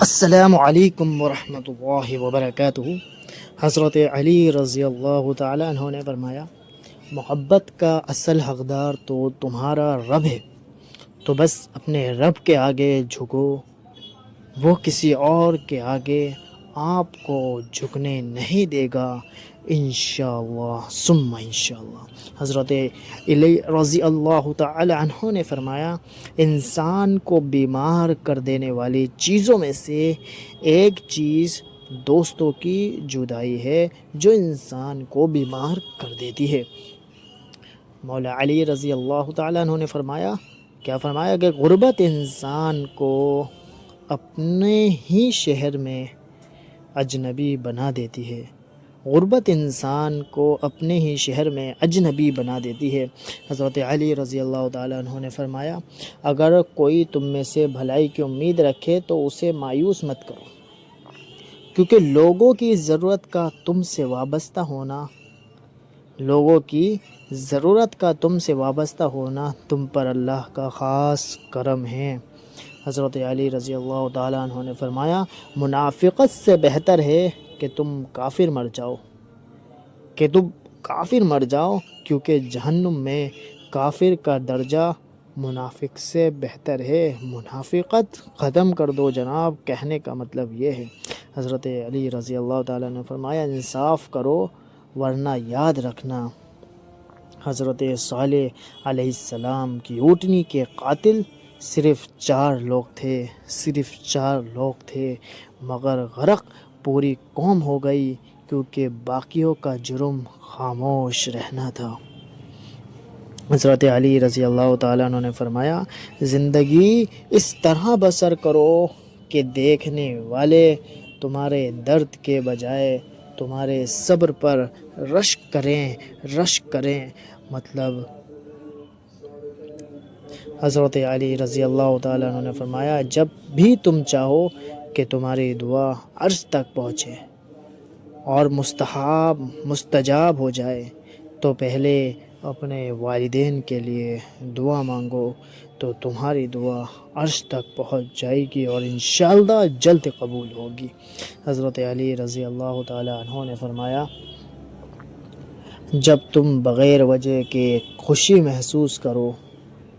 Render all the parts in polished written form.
السلام علیکم ورحمۃ اللہ وبرکاتہ۔ حضرت علی رضی اللہ تعالی عنہ نے فرمایا، محبت کا اصل حقدار تو تمہارا رب ہے، تو بس اپنے رب کے آگے جھکو، وہ کسی اور کے آگے آپ کو جھکنے نہیں دے گا، انشاءاللہ ثم انشاءاللہ۔ حضرت علی رضی اللہ تعالی عنہ نے فرمایا، انسان کو بیمار کر دینے والی چیزوں میں سے ایک چیز دوستوں کی جدائی ہے، جو انسان کو بیمار کر دیتی ہے۔ مولا علی رضی اللہ تعالی عنہ نے فرمایا، کیا فرمایا کہ غربت انسان کو اپنے ہی شہر میں اجنبی بنا دیتی ہے، غربت انسان کو اپنے ہی شہر میں اجنبی بنا دیتی ہے۔ حضرت علی رضی اللہ تعالیٰ عنہ نے فرمایا، اگر کوئی تم میں سے بھلائی کی امید رکھے تو اسے مایوس مت کرو، کیونکہ لوگوں کی ضرورت کا تم سے وابستہ ہونا تم پر اللہ کا خاص کرم ہے۔ حضرت علی رضی اللہ تعالیٰ عنہ نے فرمایا، منافقت سے بہتر ہے کہ تم کافر مر جاؤ، کیونکہ جہنم میں کافر کا درجہ منافق سے بہتر ہے۔ منافقت ختم کر دو جناب، کہنے کا مطلب یہ ہے۔ حضرت علی رضی اللہ تعالیٰ نے فرمایا، انصاف کرو ورنہ یاد رکھنا، حضرت صالح علیہ السلام کی اونٹنی کے قاتل صرف 4 لوگ تھے، مگر غرق پوری قوم ہو گئی، کیونکہ باقیوں کا جرم خاموش رہنا تھا۔ حضرت علی رضی اللہ تعالیٰ عنہ نے فرمایا، زندگی اس طرح بسر کرو کہ دیکھنے والے تمہارے درد کے بجائے تمہارے صبر پر رشک کریں۔ مطلب حضرت علی رضی اللہ تعالیٰ عنہ نے فرمایا، جب بھی تم چاہو کہ تمہاری دعا عرش تک پہنچے اور مستجاب ہو جائے تو پہلے اپنے والدین کے لیے دعا مانگو، تو تمہاری دعا عرش تک پہنچ جائے گی اور انشاءاللہ جلد قبول ہوگی۔ حضرت علی رضی اللہ تعالیٰ عنہ نے فرمایا، جب تم بغیر وجہ کے خوشی محسوس کرو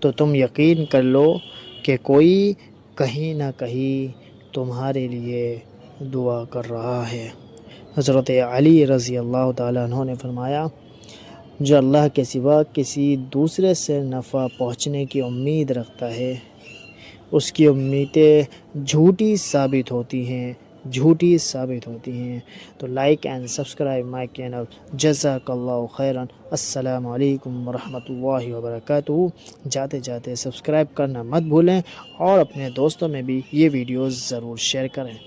تو تم یقین کر لو کہ کوئی کہیں نہ کہیں تمہارے لیے دعا کر رہا ہے۔ حضرت علی رضی اللہ تعالیٰ عنہ نے فرمایا، جو اللہ کے سوا کسی دوسرے سے نفع پہنچنے کی امید رکھتا ہے، اس کی امیدیں جھوٹی ثابت ہوتی ہیں۔ تو like and subscribe my channel. جزاک اللہ خیرا۔ السلام علیکم ورحمۃ اللہ وبرکاتہ۔ جاتے سبسکرائب کرنا مت بھولیں اور اپنے دوستوں میں بھی یہ ویڈیوز ضرور شیئر کریں۔